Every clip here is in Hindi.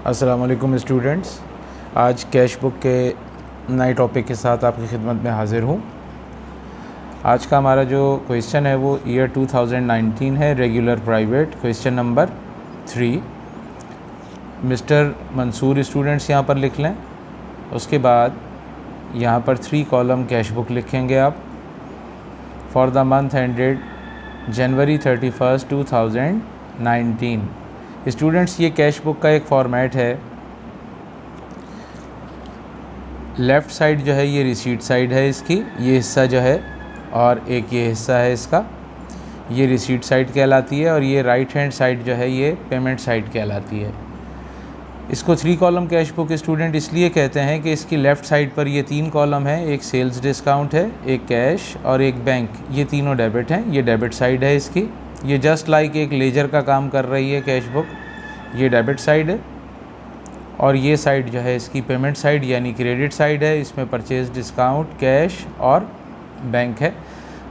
अस्सलाम वालेकुम स्टूडेंट्स। आज कैश बुक के नए टॉपिक के साथ आपकी खिदमत में हाज़िर हूँ। आज का हमारा जो क्वेश्चन है वो ईयर 2019 है, regular private, question number 3। Mister Mansoor students यहाँ पर लिख लें। उसके बाद यहाँ पर 3 कॉलम कैश बुक लिखेंगे आप। For the month ended January 31, 2019। Students, ये कैश बुक का एक फ़ॉर्मेट है। लेफ़्ट साइड जो है ये रिसीट साइड है इसकी, ये हिस्सा जो है, और एक ये हिस्सा है इसका, ये रिसीट साइड कहलाती है, और ये राइट हैंड साइड जो है ये पेमेंट साइड कहलाती है। इसको 3 कॉलम कैश बुक स्टूडेंट इसलिए कहते हैं कि इसकी लेफ़्ट साइड पर ये 3 कॉलम है, एक सेल्स डिस्काउंट है, एक कैश और एक बैंक। ये तीनों डेबिट हैं। ये डेबिट साइड है इसकी। ये जस्ट लाइक एक लेजर का काम कर रही है कैश बुक। ये डेबिट साइड है, और ये साइड जो है इसकी पेमेंट साइड यानी क्रेडिट साइड है। इसमें परचेज डिस्काउंट, कैश और बैंक है।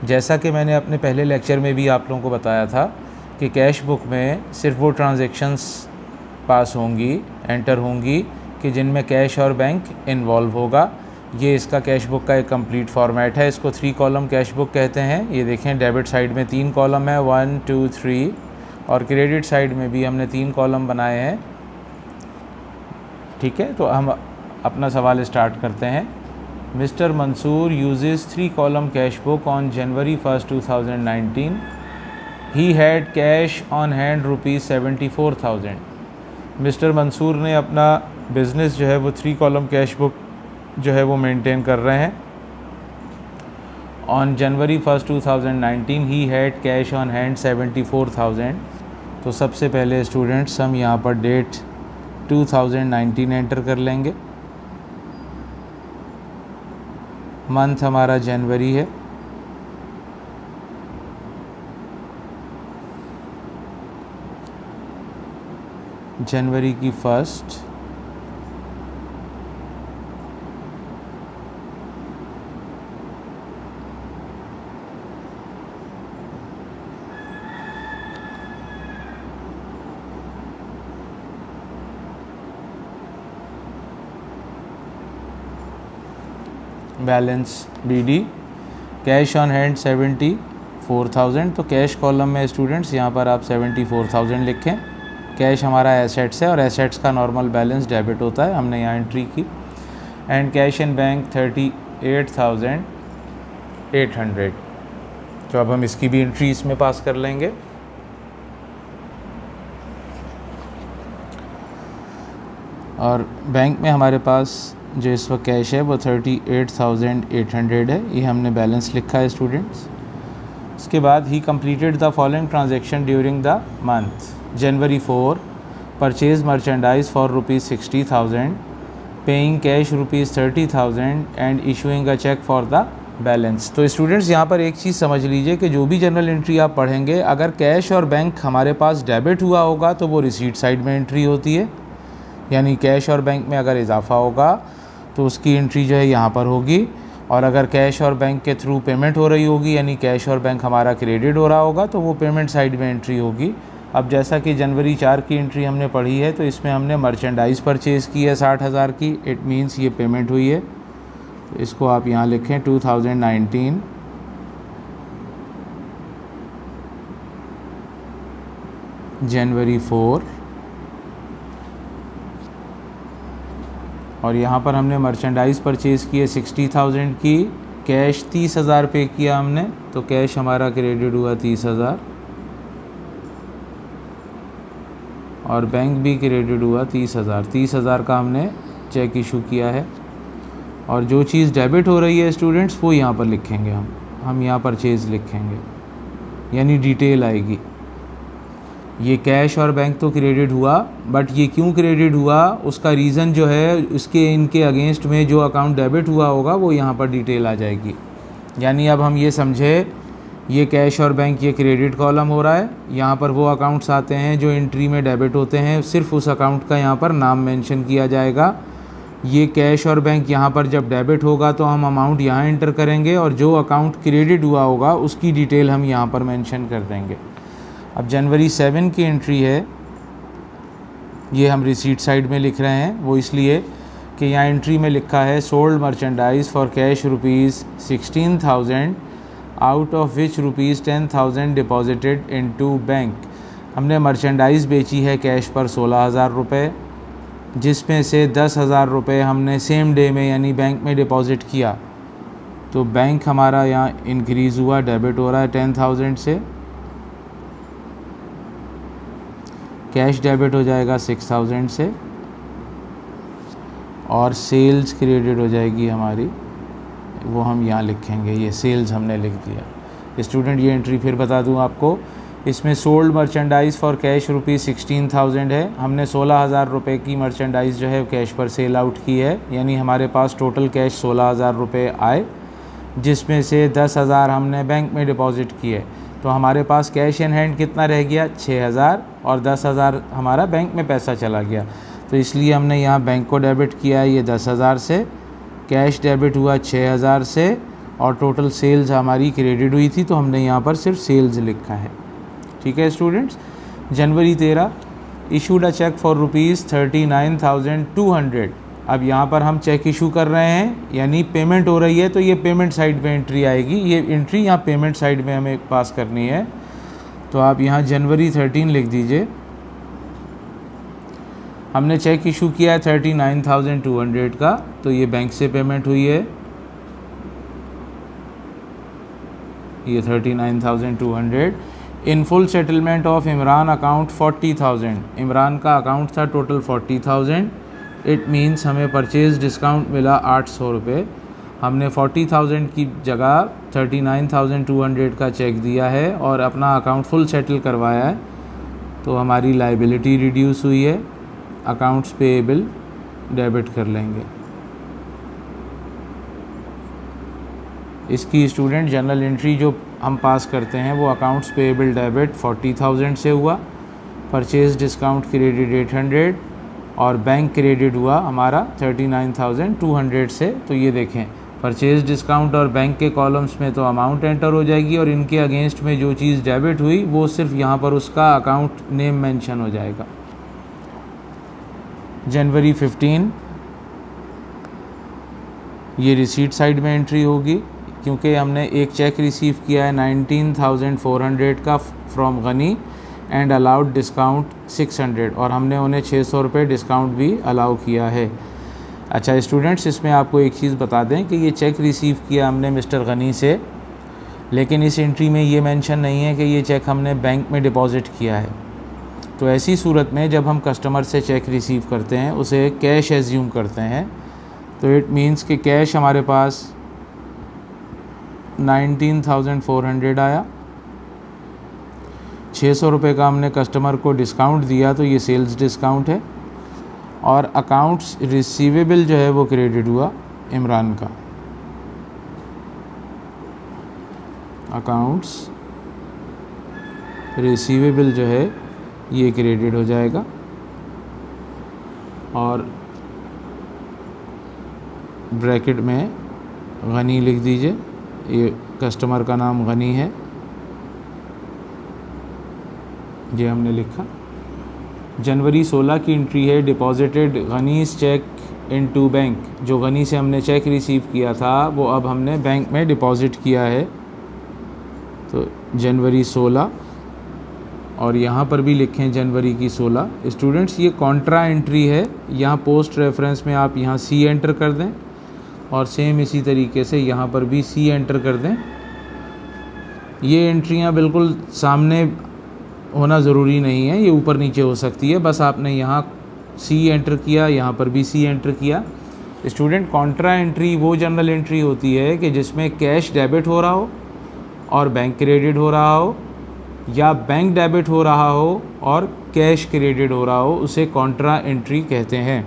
जैसा कि मैंने अपने पहले लेक्चर में भी आप लोगों को बताया था कि कैश बुक में सिर्फ वो ट्रांजैक्शंस पास होंगी, एंटर होंगी कि जिनमें कैश और बैंक इन्वॉल्व होगा। ये इसका कैश बुक का एक कंप्लीट फॉर्मेट है। इसको 3 कॉलम कैश बुक कहते हैं। ये देखें, डेबिट साइड में 3 कॉलम है, 1 2 3, और क्रेडिट साइड में भी हमने 3 कॉलम बनाए हैं। ठीक है, तो हम अपना सवाल स्टार्ट करते हैं। Mister Mansoor uses 3 column cash book on January 1, 2019। He had cash on hand ₹74,000। Mister Mansoor ने अपना बिज़नेस जो है वो 3 कॉलम कैश बुक जो है वो मेंटेन कर रहे हैं। On January 1, 2019 he had cash on hand 74,000। तो सबसे पहले स्टूडेंट्स हम यहाँ पर डेट 2019 एंटर कर लेंगे। मंथ हमारा जनवरी है। जनवरी की 1st, balance BD, cash on hand 74,000। तो कैश कॉलम में स्टूडेंट्स यहाँ पर आप 74,000 लिखें। कैश हमारा एसेट्स है, और एसेट्स का नॉर्मल बैलेंस डेबिट होता है, हमने यहाँ एंट्री की। And cash in bank 38,800। तो अब हम इसकी भी एंट्री इसमें पास कर लेंगे। और बैंक में हमारे पास जो इस वक्त कैश है वो 38,800 है। ये हमने बैलेंस लिखा है स्टूडेंट्स। उसके बाद he completed the following transaction during the month. January 4, purchase merchandise for ₹60,000, paying cash ₹30,000 and issuing a cheque for the balance. तो स्टूडेंट्स, यहाँ पर एक चीज़ समझ लीजिए कि जो भी जनरल एंट्री आप पढ़ेंगे, अगर कैश और बैंक हमारे पास डेबिट हुआ होगा तो वो रिसीट साइड में एंट्री होती है, यानी कैश और बैंक में अगर इजाफा होगा तो उसकी एंट्री जो है यहाँ पर होगी। और अगर कैश और बैंक के थ्रू पेमेंट हो रही होगी, यानी कैश और बैंक हमारा क्रेडिट हो रहा होगा, तो वो पेमेंट साइड में एंट्री होगी। अब जैसा कि जनवरी 4 की एंट्री हमने पढ़ी है, तो इसमें हमने मर्चेंडाइज़ परचेज़ की है 60,000 की। इट मीन्स ये पेमेंट हुई है। तो इसको आप यहाँ लिखें 2019 जनवरी 4, और यहाँ पर हमने मर्चेंडाइज़ परचेज़ की है 60,000 की। कैश 30,000 पे किया हमने, तो कैश हमारा क्रेडिट हुआ 30,000, और बैंक भी क्रेडिट हुआ 30,000। 30,000 का हमने चेक इशू किया है। और जो चीज़ डेबिट हो रही है स्टूडेंट्स, वो यहाँ पर लिखेंगे हम यहाँ परचेज़ लिखेंगे, यानी डिटेल आएगी। ये कैश और बैंक तो क्रेडिट हुआ, बट ये क्यों क्रेडिट हुआ उसका रीज़न जो है, इसके इनके अगेंस्ट में जो अकाउंट डेबिट हुआ होगा वो यहाँ पर डिटेल आ जाएगी। यानी अब हम ये समझे, ये कैश और बैंक ये क्रेडिट कॉलम हो रहा है, यहाँ पर वो अकाउंट्स आते हैं जो एंट्री में डेबिट होते हैं, सिर्फ उस अकाउंट का यहाँ पर नाम मेंशन किया जाएगा। ये कैश और बैंक यहाँ पर जब डेबिट होगा तो हम अमाउंट यहाँ एंटर करेंगे, और जो अकाउंट क्रेडिट हुआ होगा उसकी डिटेल हम यहाँ पर मेंशन कर देंगे। अब जनवरी 7 की एंट्री है, ये हम रिसीट साइड में लिख रहे हैं, वो इसलिए कि यहाँ एंट्री में लिखा है sold merchandise for cash ₹16,000 out of which ₹10,000 deposited into bank. हमने मर्चेंडाइज़ बेची है कैश पर 16,000 रुपये, जिसमें से 10,000 रुपये हमने सेम डे में यानी बैंक में डिपॉज़िट किया। तो बैंक हमारा यहाँ इंक्रीज़ हुआ, डेबिट हो रहा है 10,000 से, कैश डेबिट हो जाएगा 6,000 से, और सेल्स क्रेडिट हो जाएगी हमारी, वो हम यहाँ लिखेंगे, ये सेल्स हमने लिख दिया। स्टूडेंट ये एंट्री फिर बता दूँ आपको, इसमें सोल्ड मर्चेंडाइज़ फॉर कैश ₹16,000 है, हमने 16,000 रुपये की मर्चेंडाइज़ जो है कैश पर सेल आउट की है, यानी हमारे पास टोटल कैश 16,000 रुपये आए, जिसमें से 10,000 हमने बैंक में डिपॉज़िट किए। तो हमारे पास कैश इन हैंड कितना रह गया? 6,000, और 10,000 हमारा बैंक में पैसा चला गया। तो इसलिए हमने यहाँ बैंक को डेबिट किया है ये 10,000 से, कैश डेबिट हुआ 6,000 से, और टोटल सेल्स हमारी क्रेडिट हुई थी, तो हमने यहाँ पर सिर्फ सेल्स लिखा है। ठीक है students. January 13 issued a cheque for ₹39,200। अब यहाँ पर हम चेक इशू कर रहे हैं, यानी पेमेंट हो रही है, तो ये पेमेंट साइड पे एंट्री आएगी। ये एंट्री यहाँ पेमेंट साइड में हमें पास करनी है। तो आप यहाँ जनवरी 13 लिख दीजिए। हमने चेक इशू किया है 39,200 का, तो ये बैंक से पेमेंट हुई है, ये 39,200। In full settlement of Imran account 40,000। Imran का अकाउंट था टोटल 40,000। इट मीन्स हमें परचेज़ डिस्काउंट मिला 800 रुपये। हमने 40,000 की जगह 39,200 का चेक दिया है और अपना अकाउंट फुल सेटल करवाया है, तो हमारी लाइबिलिटी रिड्यूस हुई है। अकाउंट्स पेएबल डेबिट कर लेंगे। इसकी स्टूडेंट जनरल एंट्री जो हम पास करते हैं वो अकाउंट्स पेएबल डेबिट 40,000 से हुआ, परचेज डिस्काउंट क्रेडिट 800 और बैंक क्रेडिट हुआ हमारा 39,200 से। तो ये देखें, परचेज डिस्काउंट और बैंक के कॉलम्स में तो अमाउंट एंटर हो जाएगी, और इनके अगेंस्ट में जो चीज़ डेबिट हुई वो सिर्फ यहाँ पर उसका अकाउंट नेम मेंशन हो जाएगा। जनवरी 15 ये रिसीट साइड में एंट्री होगी, क्योंकि हमने एक चेक रिसीव किया है 19,400 का from Ghani and allowed discount 600, और हमने उन्हें 600 रुपये डिस्काउंट भी अलाउ किया है। अच्छा स्टूडेंट्स, इसमें आपको एक चीज़ बता दें कि ये चेक रिसीव किया हमने मिस्टर गनी से, लेकिन इस एंट्री में ये मेंशन नहीं है कि ये चेक हमने बैंक में डिपॉज़िट किया है। तो ऐसी सूरत में जब हम कस्टमर से चेक रिसीव करते हैं उसे कैश एज्यूम करते हैं, तो इट मीन्स कि कैश हमारे पास 19,400 आया, 600 रुपये का हमने कस्टमर को डिस्काउंट दिया, तो ये सेल्स डिस्काउंट है, और अकाउंट्स रिसीवेबल जो है वो क्रेडिट हुआ इमरान का। अकाउंट्स रिसीवेबल जो है ये क्रेडिट हो जाएगा, और ब्रैकेट में गनी लिख दीजिए, ये कस्टमर का नाम गनी है, ये हमने लिखा। जनवरी 16 की एंट्री है, deposited gneiss check into bank. जो गनी से हमने चेक रिसीव किया था वो अब हमने बैंक में डिपॉज़िट किया है, तो जनवरी 16, और यहाँ पर भी लिखें जनवरी की 16। स्टूडेंट्स ये कॉन्ट्रा एंट्री है, यहाँ पोस्ट रेफरेंस में आप यहाँ सी एंटर कर दें, और सेम इसी तरीके से यहाँ पर भी सी एंटर कर दें। ये एंट्रियाँ बिल्कुल सामने होना ज़रूरी नहीं है, ये ऊपर नीचे हो सकती है, बस आपने यहाँ सी एंटर किया, यहाँ पर भी सी एंटर किया। स्टूडेंट कॉन्ट्रा एंट्री वो जनरल एंट्री होती है कि जिसमें कैश डेबिट हो रहा हो और बैंक क्रेडिट हो रहा हो, या बैंक डेबिट हो रहा हो और कैश क्रेडिट हो रहा हो, उसे कॉन्ट्रा एंट्री कहते हैं।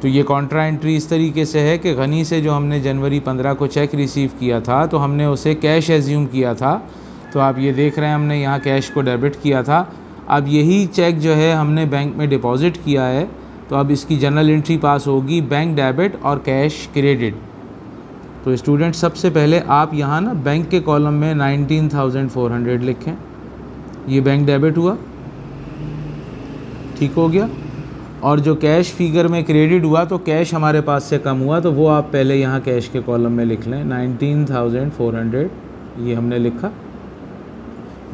तो ये कॉन्ट्रा एंट्री इस तरीके से है कि गनी से जो हमने जनवरी 15 को चेक रिसीव किया था तो हमने उसे कैश एज्यूम किया था, तो आप ये देख रहे हैं हमने यहाँ कैश को डेबिट किया था। अब यही चेक जो है हमने बैंक में डिपॉज़िट किया है, तो अब इसकी जनरल एंट्री पास होगी बैंक डेबिट और कैश क्रेडिट। तो स्टूडेंट सबसे पहले आप यहाँ ना बैंक के कॉलम में 19,400 लिखें, ये बैंक डेबिट हुआ, ठीक हो गया। और जो कैश फिगर में क्रेडिट हुआ तो कैश हमारे पास से कम हुआ, तो वो आप पहले यहाँ कैश के कॉलम में लिख लें। 19,400 ये हमने लिखा।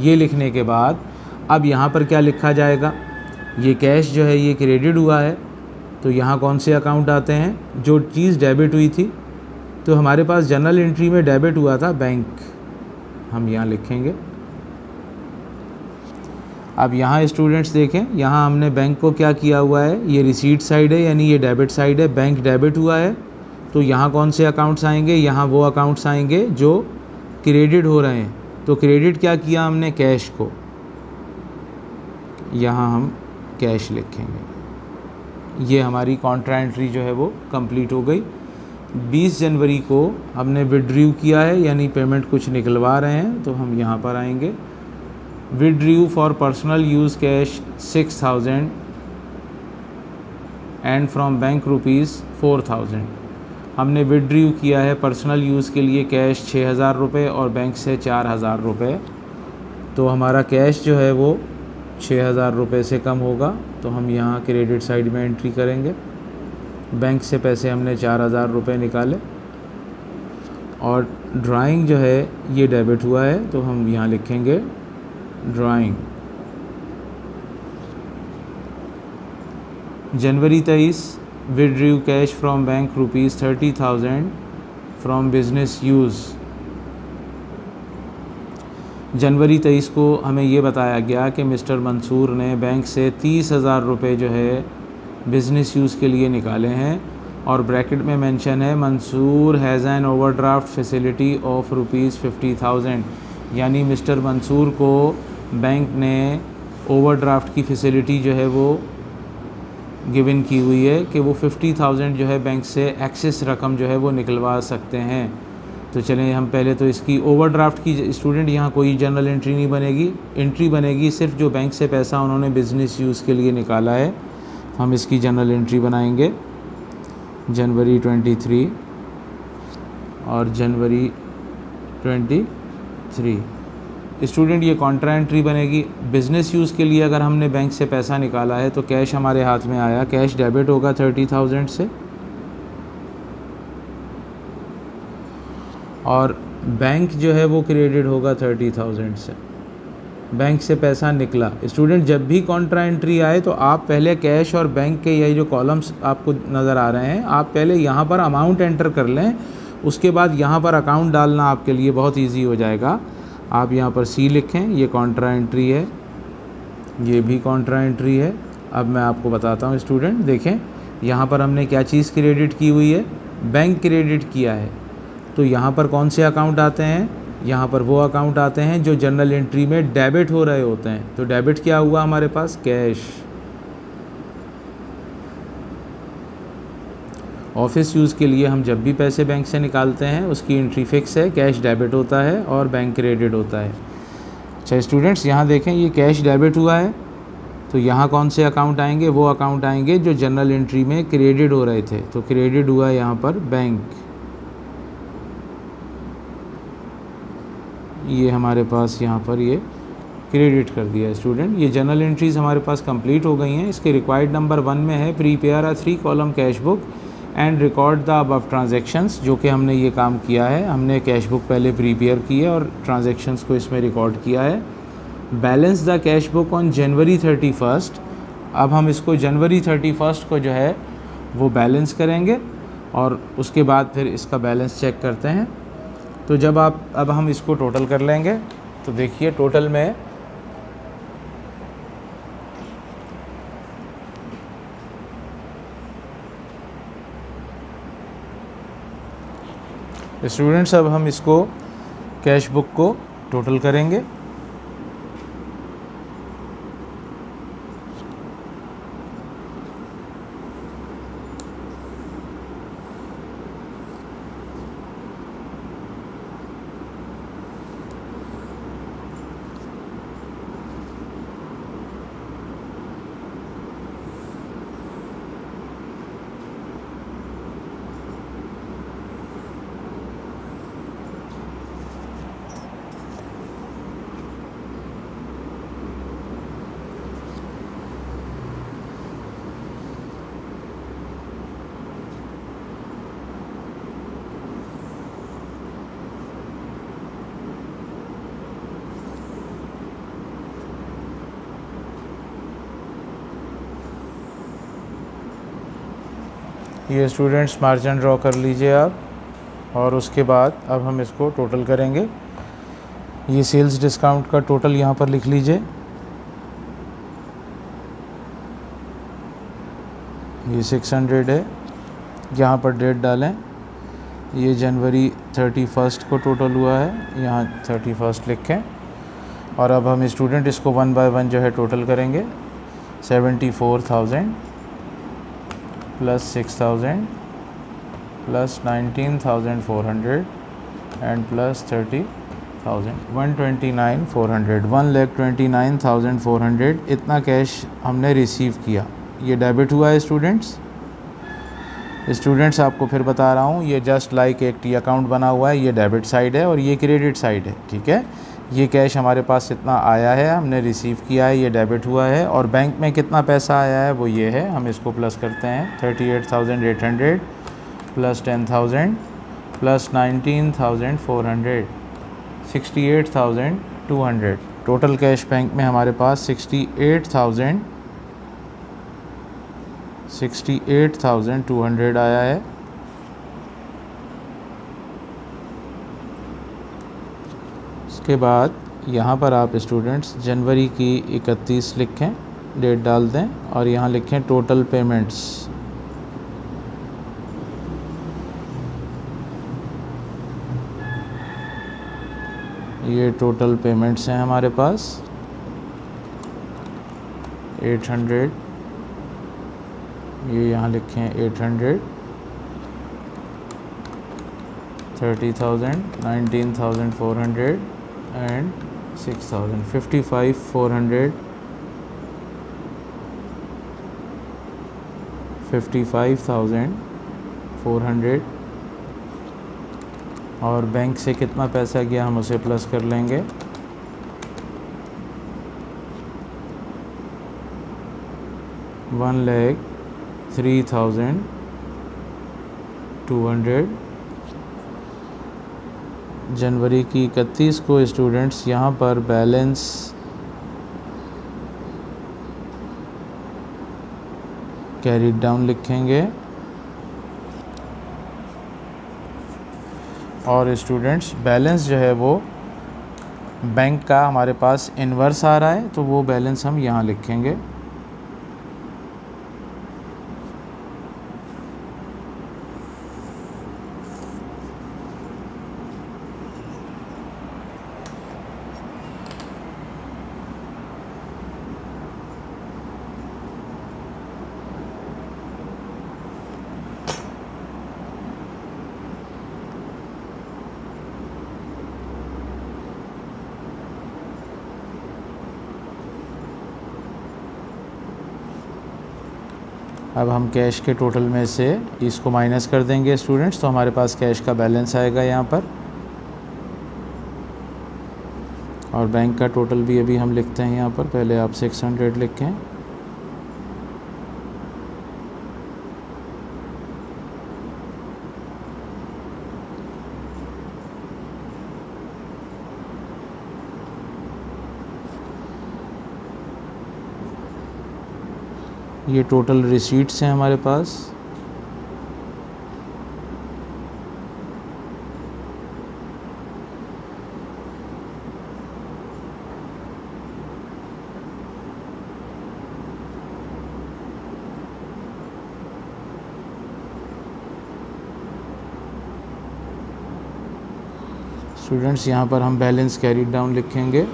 ये लिखने के बाद अब यहाँ पर क्या लिखा जाएगा, ये कैश जो है ये क्रेडिट हुआ है, तो यहाँ कौन से अकाउंट आते हैं, जो चीज़ डेबिट हुई थी, तो हमारे पास जनरल एंट्री में डेबिट हुआ था बैंक, हम यहाँ लिखेंगे। अब यहाँ स्टूडेंट्स देखें, यहाँ हमने बैंक को क्या किया हुआ है, ये रिसीट साइड है यानी ये डेबिट साइड है, बैंक डेबिट हुआ है, तो यहाँ कौन से अकाउंट्स आएंगे, यहाँ वो अकाउंट्स आएंगे जो क्रेडिट हो रहे हैं। तो क्रेडिट क्या किया हमने, कैश को, यहाँ हम कैश लिखेंगे। ये हमारी कॉन्ट्रा एंट्री जो है वो कंप्लीट हो गई। 20 जनवरी को हमने विड्रू किया है यानी पेमेंट कुछ निकलवा रहे हैं, तो हम यहाँ पर आएंगे। Withdrew for personal use cash 6,000 and from bank ₹4,000। हमने विड्रू किया है पर्सनल यूज़ के लिए कैश 6,000 रुपये और बैंक से 4,000 रुपये, तो हमारा कैश जो है वो 6,000 रुपये से कम होगा, तो हम यहाँ क्रेडिट साइड में एंट्री करेंगे। बैंक से पैसे हमने 4,000 रुपये निकाले और ड्राइंग जो है ये डेबिट हुआ है, तो हम यहाँ लिखेंगे drawing. January 23 withdrew cash from bank ₹30,000 from business use. जनवरी 23 को हमें ये बताया गया कि मिस्टर मंसूर ने बैंक से 30,000 रुपये जो है बिज़नेस यूज़ के लिए निकाले हैं, और ब्रैकेट में मेंशन है Mansoor has an overdraft facility of ₹50,000, यानी मिस्टर मंसूर को बैंक ने ओवरड्राफ्ट की फ़ैसिलिटी जो है वो गिवन की हुई है कि वो 50,000 जो है बैंक से एक्सेस रकम जो है वो निकलवा सकते हैं। तो चलें हम पहले तो इसकी ओवरड्राफ्ट की, स्टूडेंट यहाँ कोई जनरल एंट्री नहीं बनेगी, एंट्री बनेगी सिर्फ जो बैंक से पैसा उन्होंने बिज़नेस यूज़ के लिए निकाला है, हम इसकी जनरल एंट्री बनाएंगे। जनवरी 23 और जनवरी 23 स्टूडेंट ये कॉन्ट्रा एंट्री बनेगी। बिज़नेस यूज़ के लिए अगर हमने बैंक से पैसा निकाला है तो कैश हमारे हाथ में आया, कैश डेबिट होगा 30,000 से, और बैंक जो है वो क्रेडिट होगा 30,000 से। बैंक से पैसा निकला। स्टूडेंट जब भी कॉन्ट्रा एंट्री आए तो आप पहले कैश और बैंक के ये जो कॉलम्स आपको नज़र आ रहे हैं, आप पहले यहाँ पर अमाउंट एंटर कर लें, उसके बाद यहाँ पर अकाउंट डालना आपके लिए बहुत ईजी हो जाएगा। आप यहाँ पर सी लिखें, ये कॉन्ट्रा एंट्री है, ये भी कॉन्ट्रा एंट्री है। अब मैं आपको बताता हूँ स्टूडेंट, देखें यहाँ पर हमने क्या चीज़ क्रेडिट की हुई है, बैंक क्रेडिट किया है, तो यहाँ पर कौन से अकाउंट आते हैं, यहाँ पर वो अकाउंट आते हैं जो जनरल एंट्री में डेबिट हो रहे होते हैं। तो डेबिट क्या हुआ हमारे पास, कैश। ऑफिस यूज़ के लिए हम जब भी पैसे बैंक से निकालते हैं उसकी एंट्री फिक्स है, कैश डेबिट होता है और बैंक क्रेडिट होता है। अच्छा स्टूडेंट्स यहाँ देखें, ये कैश डेबिट हुआ है, तो यहाँ कौन से अकाउंट आएंगे, वो अकाउंट आएंगे जो जनरल एंट्री में क्रेडिट हो रहे थे, तो क्रेडिट हुआ यहाँ पर बैंक। ये हमारे पास यहाँ पर ये क्रेडिट कर दिया है स्टूडेंट। ये जनरल एंट्रीज़ हमारे पास कंप्लीट हो गई हैं। इसके रिक्वायर्ड नंबर 1 में है prepare a 3 column cash book and record the above transactions, जो कि हमने ये काम किया है। हमने कैश बुक पहले प्रीपेयर की है और ट्रांजैक्शंस को इसमें रिकॉर्ड किया है। Balance the cash book on जनवरी 31। अब हम इसको जनवरी 31 को जो है वो बैलेंस करेंगे और उसके बाद फिर इसका बैलेंस चेक करते हैं। तो जब अब हम इसको टोटल कर लेंगे, तो देखिए टोटल में स्टूडेंट्स, अब हम इसको कैश बुक को टोटल करेंगे। ये स्टूडेंट्स मार्जिन ड्रॉ कर लीजिए आप, और उसके बाद अब हम इसको टोटल करेंगे। ये सेल्स डिस्काउंट का टोटल यहाँ पर लिख लीजिए। ये 600 है, यहाँ पर डेट डालें। ये जनवरी 31 को टोटल हुआ है, यहाँ 31 लिखें। और अब हम स्टूडेंट इसको 1 बाय 1 जो है टोटल करेंगे। 74,000 प्लस 6,000 प्लस 19,400 एंड प्लस 30,000, 129,400, 1,29,400 इतना कैश हमने रिसीव किया। ये डेबिट हुआ है स्टूडेंट्स। आपको फिर बता रहा हूँ, ये जस्ट लाइक एक टी अकाउंट बना हुआ है, ये डेबिट साइड है और ये क्रेडिट साइड है, ठीक है। ये कैश हमारे पास इतना आया है, हमने रिसीव किया है, ये डेबिट हुआ है। और बैंक में कितना पैसा आया है वो ये है, हम इसको प्लस करते हैं। 38,800 plus 10,000 plus 19,400, 68,200। Total cash bank में हमारे पास 68,200 आया है। उसके बाद यहाँ पर आप स्टूडेंट्स जनवरी की 31 लिखें, डेट डाल दें और यहाँ लिखें टोटल पेमेंट्स। ये टोटल पेमेंट्स हैं हमारे पास 800, ये यहाँ लिखें 800, 30,000, 19,400 एंड 6,000, 55,400, 55,400। और बैंक से कितना पैसा गया हम उसे प्लस कर लेंगे। 1,03,200 जनवरी की 31 को स्टूडेंट्स यहाँ पर बैलेंस कैरी डाउन लिखेंगे। और स्टूडेंट्स बैलेंस जो है वो बैंक का हमारे पास इन्वर्स आ रहा है, तो वो बैलेंस हम यहाँ लिखेंगे। अब हम कैश के टोटल में से इसको माइनस कर देंगे स्टूडेंट्स, तो हमारे पास कैश का बैलेंस आएगा यहाँ पर। और बैंक का टोटल भी अभी हम लिखते हैं यहाँ पर, पहले आप 600 लिखें। ये टोटल रिसीट्स हैं हमारे पास। स्टूडेंट्स यहाँ पर हम बैलेंस कैरी डाउन लिखेंगे।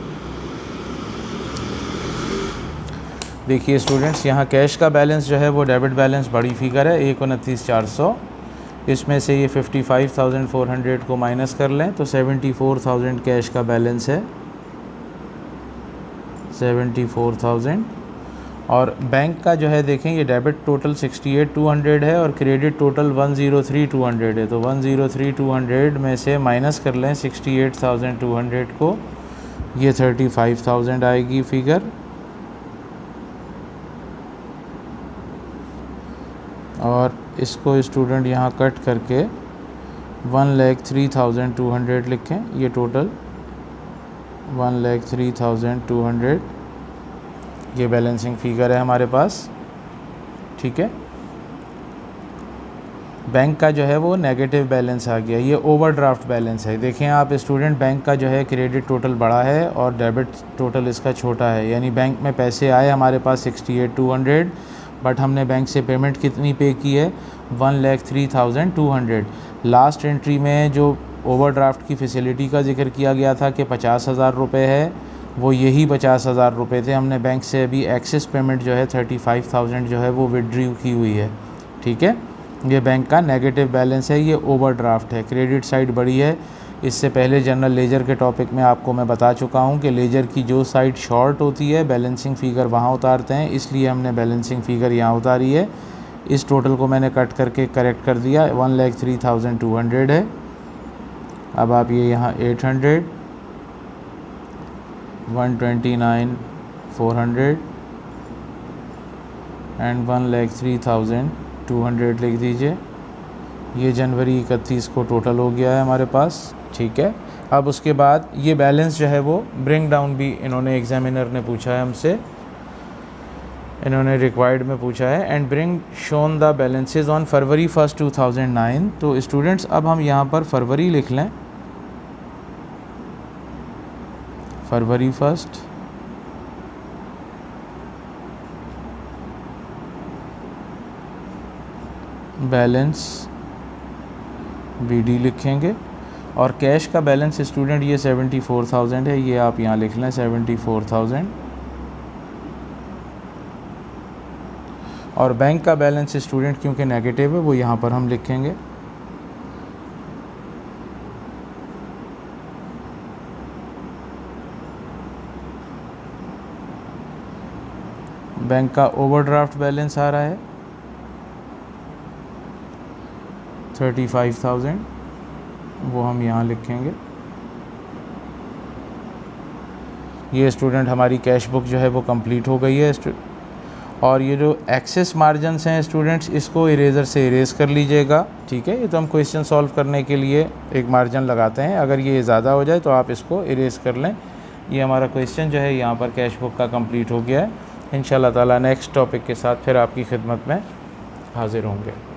देखिए स्टूडेंट्स, यहाँ कैश का बैलेंस जो है वो डेबिट बैलेंस बड़ी फिगर है 1,29,400। इसमें से ये 55,400 को माइनस कर लें तो 74,000 कैश का बैलेंस है, 74,000। और बैंक का जो है देखें, ये डेबिट टोटल 68,200 है और क्रेडिट टोटल 103,200 है। तो 103,200 में से माइनस कर लें 68,200 को, ये 35,000 आएगी फिगर। और इसको स्टूडेंट यहाँ कट करके 1,03,200 लिखें। ये टोटल 1,03,200 ये बैलेंसिंग फिगर है हमारे पास, ठीक है। बैंक का जो है वो नेगेटिव बैलेंस आ गया, ये ओवरड्राफ्ट बैलेंस है। देखें आप स्टूडेंट, बैंक का जो है क्रेडिट टोटल बड़ा है और डेबिट टोटल इसका छोटा है, यानी बैंक में पैसे आए हमारे पास 68,200, बट हमने बैंक से पेमेंट कितनी पे की है 1,03,200। लास्ट एंट्री में जो ओवरड्राफ्ट की फ़ैसिलिटी का जिक्र किया गया था कि 50,000 रुपये है, वो यही 50,000 रुपये थे। हमने बैंक से अभी एक्सेस पेमेंट जो है 35,000 जो है वो विड्रॉ की हुई है, ठीक है। ये बैंक का नेगेटिव बैलेंस है, ये ओवरड्राफ्ट है। क्रेडिट साइड बड़ी है। इससे पहले जनरल लेजर के टॉपिक में आपको मैं बता चुका हूँ कि लेजर की जो साइड शॉर्ट होती है बैलेंसिंग फ़िगर वहाँ उतारते हैं, इसलिए हमने बैलेंसिंग फ़िगर यहाँ उतारी है। इस टोटल को मैंने कट करके करेक्ट कर दिया, 1,03,200 है। अब आप ये यहाँ 800, 129,400 एंड 1,03,200 लिख दीजिए। ये जनवरी 31 को टोटल हो गया है हमारे पास, ठीक है। अब उसके बाद ये बैलेंस जो है वो ब्रिंग डाउन भी इन्होंने एग्जामिनर ने पूछा है हमसे, इन्होंने रिक्वायर्ड में पूछा है। And bring shown the balances on फरवरी 1, 2009। तो स्टूडेंट्स अब हम यहाँ पर फरवरी लिख लें, फरवरी 1, बैलेंस BD लिखेंगे। और कैश का बैलेंस स्टूडेंट ये 74,000 है, ये आप यहाँ लिख लें 74,000। और बैंक का बैलेंस स्टूडेंट क्योंकि नेगेटिव है वो यहाँ पर हम लिखेंगे। बैंक का ओवरड्राफ्ट बैलेंस आ रहा है 35,000, वो हम यहाँ लिखेंगे। ये स्टूडेंट हमारी कैश बुक जो है वो कंप्लीट हो गई है। और ये जो एक्सेस मार्जिनस हैं स्टूडेंट्स, इसको इरेज़र से इरेज़ कर लीजिएगा, ठीक है। ये तो हम क्वेश्चन सॉल्व करने के लिए एक मार्जिन लगाते हैं, अगर ये ज़्यादा हो जाए तो आप इसको इरेज़ कर लें। ये हमारा क्वेश्चन जो है यहाँ पर कैश बुक का कंप्लीट हो गया है। इंशाल्लाह ताला नेक्स्ट टॉपिक के साथ फिर आपकी खिदमत में हाज़िर होंगे।